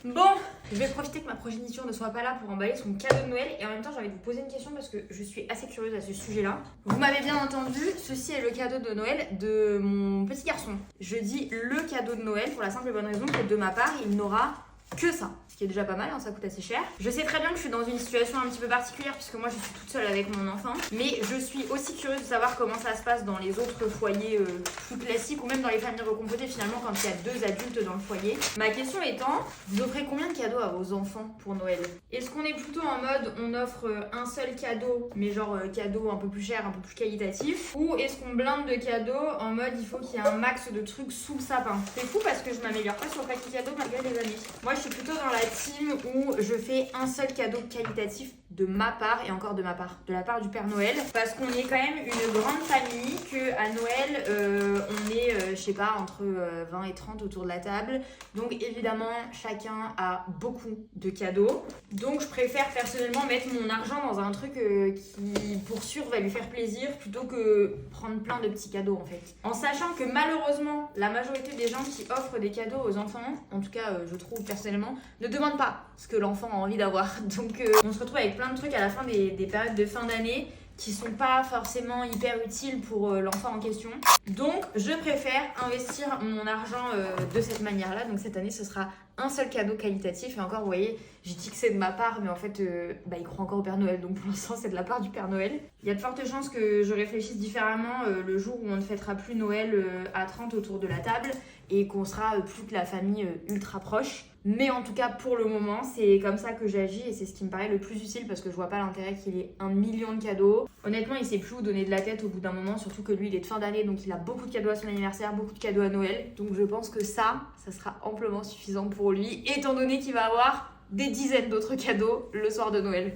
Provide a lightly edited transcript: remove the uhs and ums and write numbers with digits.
Bon, je vais profiter que ma progéniture ne soit pas là pour emballer son cadeau de Noël et en même temps j'ai envie de vous poser une question parce que je suis assez curieuse à ce sujet-là. Vous m'avez bien entendu, ceci est le cadeau de Noël de mon petit garçon. Je dis le cadeau de Noël pour la simple et bonne raison que de ma part, il n'aura que ça. Ce qui est déjà pas mal, hein, ça coûte assez cher. Je sais très bien que je suis dans une situation un petit peu particulière puisque moi je suis toute seule avec mon enfant. Mais je suis aussi curieuse de savoir comment ça se passe dans les autres foyers plus classiques ou même dans les familles recompotées finalement quand il y a 2 adultes dans le foyer. Ma question étant, vous offrez combien de cadeaux à vos enfants pour Noël? Est-ce qu'on est plutôt en mode on offre un seul cadeau mais genre cadeau un peu plus cher, un peu plus qualitatif? Ou est-ce qu'on blinde de cadeaux en mode il faut qu'il y ait un max de trucs sous le sapin? C'est fou parce que je m'améliore pas sur le paquet cadeau malgré les années. Moi je suis plutôt dans la team où je fais un seul cadeau qualitatif de ma part et encore de ma part, de la part du Père Noël, parce qu'on est quand même une grande famille, que à Noël on est je sais pas entre 20 et 30 autour de la table, donc évidemment chacun a beaucoup de cadeaux, donc je préfère personnellement mettre mon argent dans un truc qui pour sûr va lui faire plaisir plutôt que prendre plein de petits cadeaux en fait, en sachant que malheureusement la majorité des gens qui offrent des cadeaux aux enfants, en tout cas je trouve personnellement, ne demandent pas ce que l'enfant a envie d'avoir, donc on se retrouve avec plein de trucs à la fin des périodes de fin d'année qui sont pas forcément hyper utiles pour l'enfant en question. Donc je préfère investir mon argent de cette manière-là. Donc cette année ce sera un seul cadeau qualitatif. Et encore vous voyez, j'ai dit que c'est de ma part, mais en fait il croit encore au Père Noël. Donc pour l'instant c'est de la part du Père Noël. Il y a de fortes chances que je réfléchisse différemment le jour où on ne fêtera plus Noël à 30 autour de la table et qu'on sera plus que la famille ultra proche. Mais en tout cas, pour le moment, c'est comme ça que j'agis et c'est ce qui me paraît le plus utile parce que je vois pas l'intérêt qu'il ait 1 million de cadeaux. Honnêtement, il sait plus où donner de la tête au bout d'un moment, surtout que lui, il est de fin d'année, donc il a beaucoup de cadeaux à son anniversaire, beaucoup de cadeaux à Noël. Donc je pense que ça sera amplement suffisant pour lui, étant donné qu'il va avoir des dizaines d'autres cadeaux le soir de Noël.